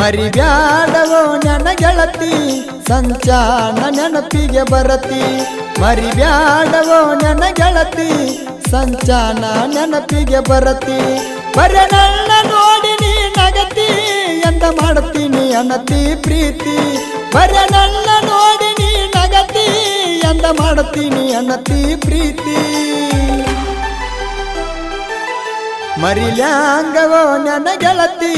ಮರಿಬ್ಯಾಡವೋ ನನ್ನ ಗೆಳತಿ ಸಂಚಾನ ನೆನಪಿಗೆ ಬರತಿ ಮರಿಬ್ಯಾಡವೋ ನನ್ನ ಗೆಳತಿ ಸಂಚಾನ ನೆನಪಿಗೆ ಬರತಿ ಬರೆ ನನ್ನ ನೋಡಿ ನೀ ನಗತಿ ಎಂದ ಮಾಡ್ತೀನಿ ಅನತಿ ಪ್ರೀತಿ ಬರೆ ನನ್ನ ನೋಡಿ ನೀ ನಗತಿ ಎಂದ ಮಾಡ್ತೀನಿ ಅನತಿ ಪ್ರೀತಿ ಮರಿಲ್ಯಾಂಗವೋ ನನ್ನ ಗೆಳತಿ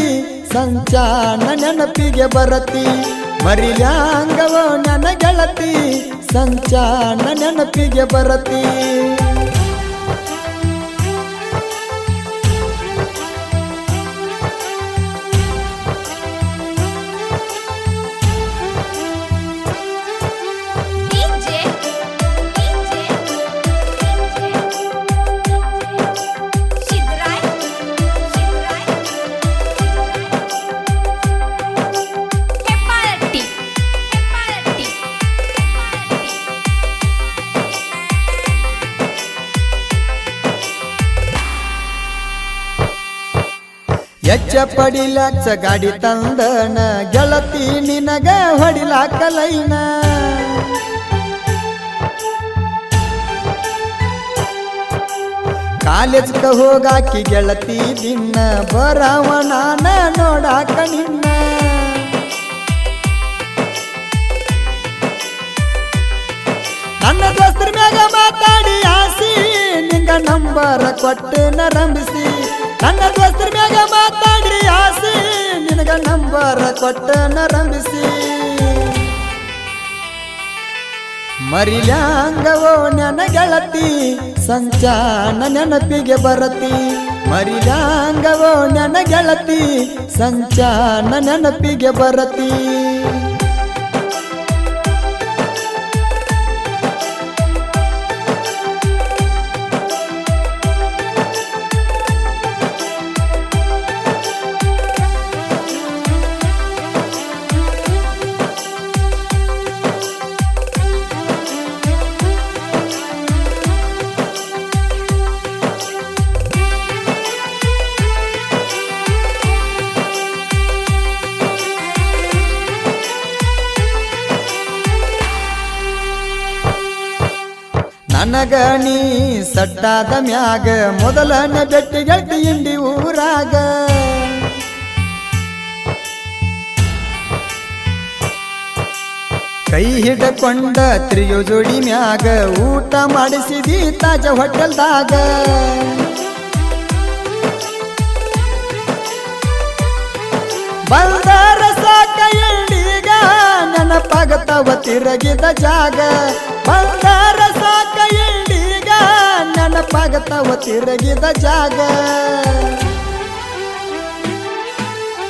ಸಂಚಾನ ನೆನಪಿಗೆ ಬರತಿ ಮರಿಲ್ಯಾಂಗವೋ ನನ್ನ ಗೆಳತಿ ಸಂಚಾನ ನೆನಪಿಗೆ ಬರತಿ ಎಚ್ಚ ಪಡಿಲಾಕ್ಸ ಗಾಡಿ ತಂದನ ಗೆಳತಿ ನಿನಗ ಹೊಡಿಲಾಕಲೈನ ಕಾಲೇಜ್ಕ ಹೋಗಾಕಿ ಗೆಳತಿ ದಿನ ಬರವ ನಾನ ನೋಡಾಕ ನಿನ್ನ ನನ್ನ ದೋಸ್ತರ ಮ್ಯಾಗ ಮಾತಾಡಿ ಆಸಿ ನಿಂಗ ನಂಬರ ಕೊಟ್ಟು ನರಂಬಿಸಿ ನನ್ನ ದೋಸ್ತರ ಮ್ಯಾಗ ಮಾತಾಡ್ರಿ ಆಸಿ ನಿನಗ ನಂಬರ ಕೊಟ್ಟ ನರಂಬಿಸಿ ಮರಿಲ್ಯಾಂಗವೋ ನನ್ನ ಗೆಳತಿ ಸಂಚಾನ ನೆನಪಿಗೆ ಬರತಿ ಮರಿಲ್ಯಾಂಗವೋ ನನ್ನ ಗೆಳತಿ ಸಂಚಾನ ನೆನಪಿಗೆ ಬರತಿ ನನಗ ನೀ ಸಟ್ಟಾದ ಮ್ಯಾಗ ಮೊದಲನ ಬೆಟ್ಟಿಗೆಟ್ಟಿ ಇಂಡಿ ಊರಾಗ ಕೈ ಹಿಡಕೊಂಡ ತ್ರಿಯೋ ಜೋಡಿ ಮ್ಯಾಗ ಊಟ ಮಾಡಿಸಿದಿ ತಾಜ ಹೋಟೆಲ್ದಾಗ ಬಂದಾರ ಸಾಕ ಎಳ್ಳೀಗ ನೆನಪಾಗತವ ತಿರಗಿದ ಜಾಗ ಬಂದಾರ ಸಾಕ ಎಳ್ಳೀಗ ನೆನಪಾಗತವ ತಿರಗಿದ ಜಾಗ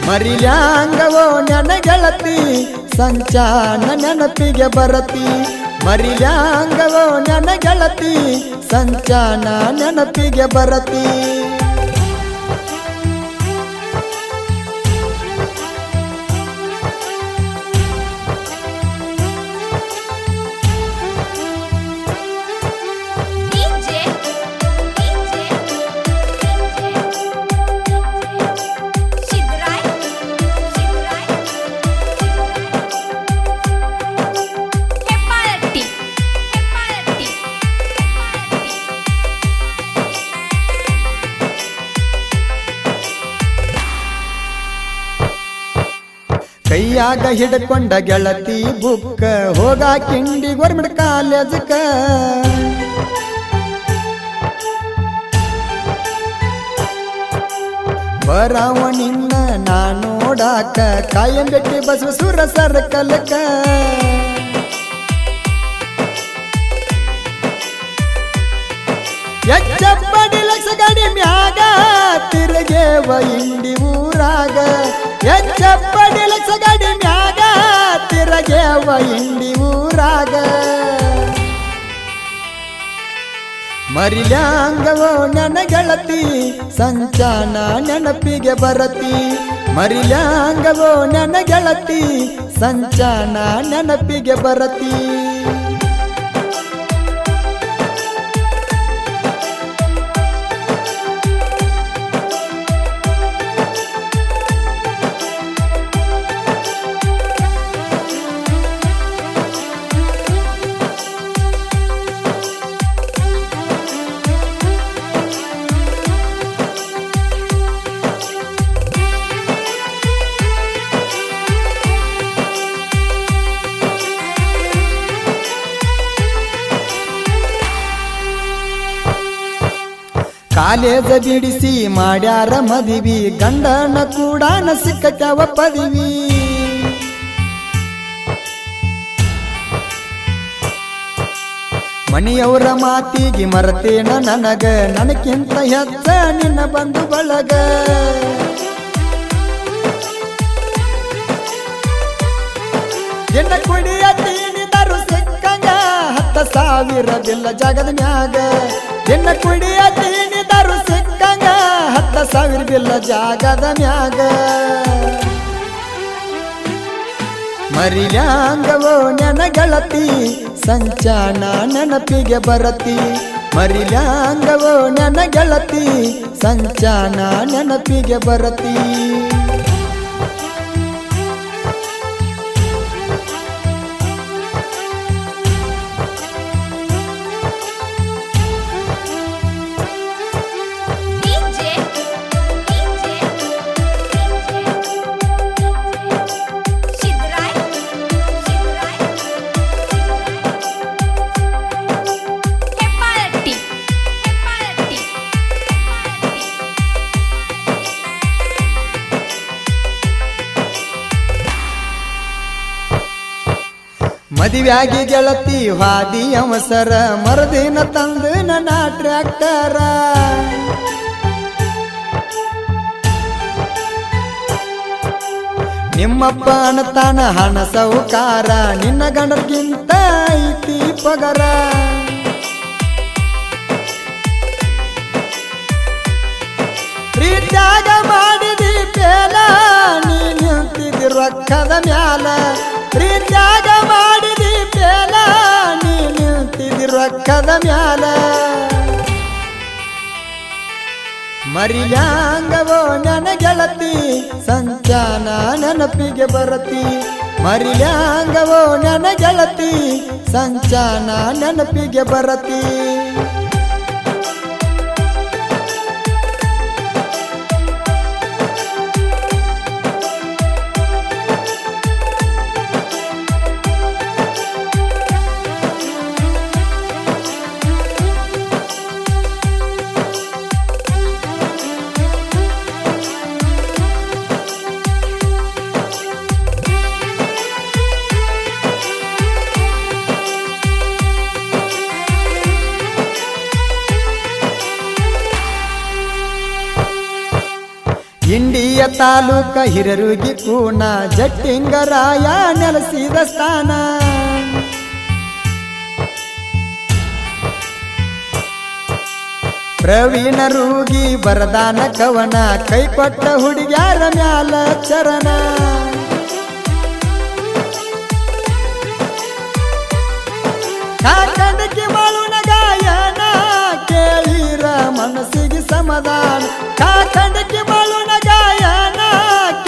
ಮರಿಲ್ಯಾಂಗವೋ ನನ್ನ ಗೆಳತಿ ಸಂಚಾನ ನೆನಪಿಗೆ ಬರತಿ ಮರಿಲ್ಯಾಂಗವೋ ನನ್ನ ಗೆಳತಿ ಸಂಚಾನ ನೆನಪಿಗೆ ಬರತಿ ಕೈಯಾಗ ಹಿಡ್ಕೊಂಡ ಗೆಳತಿ ಬುಕ್ಕ ಹೋಗ ಕಿಂಡಿ ಗೋರ್ಮೆಂಟ್ ಕಾಲೇಜಕ ಬರವ ನಿನ್ನ ನಾ ನೋಡಾಕ ಕಾಯಂಬೆಟ್ಟಿ ಬಸವಸುರ ಸರ್ಕಲ್ಕ ಎಚ್ಚಪ್ಪಡಿ ಲಕ್ಷ ಗಾಡಿ ಮ್ಯಾಗ ತಿರುಗೇವ ಇಂಡಿ ಊರಾಗ ಎಚ್ಚಪ್ಪಡಿ ಲಕ್ಷ ಗಾಡಿ ಮ್ಯಾಗ ತಿರುಗೇವ ಇಂಡಿ ಊರಾಗ ಮರಿಲ್ಯಾಂಗವೋ ನನ್ನ ಗೆಳತಿ ಸಂಚಾನ ನೆನಪಿಗೆ ಬರತಿ ಮರಿಲ್ಯಾಂಗವೋ ನನ್ನ ಗೆಳತಿ ಸಂಚಾನ ನೆನಪಿಗೆ ಬರತಿ ಕಾಲೇಜ ಬಿಡಿಸಿ ಮಾಡ್ಯಾರ ಮದಿವಿ ಗಂಡನ ಕೂಡಾನ ಸಿಕ್ಕವ ಪದವಿ ಮನೆಯವರ ಮಾತಿಗೆ ಮರತೇನ ನನಗ ನನಕ್ಕಿಂತ ಹೆಚ್ಚ ನಿನ್ನ ಬಂಧು ಬಳಗ ಎನ್ನ ಕುಡಿಯ ತೀನಿದರು ಸಿಕ್ಕಂಗ 10,000 ಬಿಲ್ಲ ಜಗದ ಮ್ಯಾಗ ಎನ್ನ ಕುಡಿಯ ತೀನಿದರು ಸಿಕ್ಕಂಗ 10,000 ಬಿಲ್ಲ ಜಾಗದ ಮ್ಯಾಗ ಮರಿಲ್ಯಾಂಗವೋ ನೆನಗಳತಿ ಸಂಚಾನ ನೆನಪಿಗೆ ಬರತಿ ಮರಿಲ್ಯಾಂಗವೋ ನೆನಗಳತಿ ಸಂಚಾನ ನೆನಪಿಗೆ ಬರತಿ ಮದುವ್ಯಾಗಿ ಗೆಳತಿ ಹಾದಿ ಅವಸರ ಮರದಿನ ತಂದು ನನ್ನ ಟ್ರ್ಯಾಕ್ಟರ ನಿಮ್ಮಪ್ಪ ಅನ್ನತಾನ ಹಣ ಸೌಕಾರ ನಿನ್ನ ಗಂಡರ್ಗಿಂತ ಐತಿ ಪಗರ ಪ್ರೀತ್ಯಾಗ ಮಾಡಿದಿ ಪೇಲ ನೀ ನಿಂತಿದ್ದಿ ರೊಕ್ಕದ ಮ್ಯಾಲ ಪ್ರೀತ್ಯಾಗ ಮಾಡಿದಿ ಪೇಲ ನೀ ನಿಂತಿದ್ದಿ ರೊಕ್ಕದ ಮ್ಯಾಲ ಮರಿಲ್ಯಾಂಗವೋ ನನ್ನ ಗೆಳತಿ ಸಂಚಾನ ನೆನಪಿಗೆ ಬರತಿ ಮರಿಲ್ಯಾಂಗವೋ ನನ್ನ ಗೆಳತಿ ಸಂಚಾನ ನೆನಪಿಗೆ ಬರತಿ ಇಂಡಿಯ ತಾಲೂಕ ಹಿರರುಗಿ ಕೂನ ಜಟ್ಟಿಂಗರಾಯ ನೆಲೆಸಿದ ಸ್ಥಾನ ಪ್ರವೀಣರೂಗಿ ಬರದಾನ ಕವನ ಕೈ ಕೊಟ್ಟ ಹುಡುಗ್ಯಾರ ಮ್ಯಾಲ ಚರಣ ಕಾಕಂಡಕಿ ಮಾಳುನ ಗಾಯನ ಕೇಳಿರ ಮನಸ್ಸಿಗೆ ಸಮಾಧಾನ ಕಾಕಂಡಕಿ ಮಾಳುನ ಗಾಯನ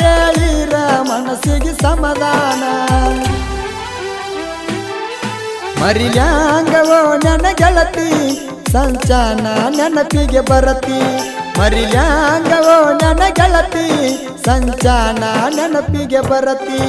ಕೇಳಿರ ಮನಸ್ಸಿಗೆ ಸಮಾಧಾನ ಮರಿಲ್ಯಾಂಗವೋ ನನ್ನ ಗೆಳತಿ ಸಂಚಾನ ನೆನಪಿಗೆ ಬರತಿ ಮರಿಲ್ಯಾಂಗವೋ ನನ್ನ ಗೆಳತಿ ಸಂಚಾನ ನೆನಪಿಗೆ ಬರತಿ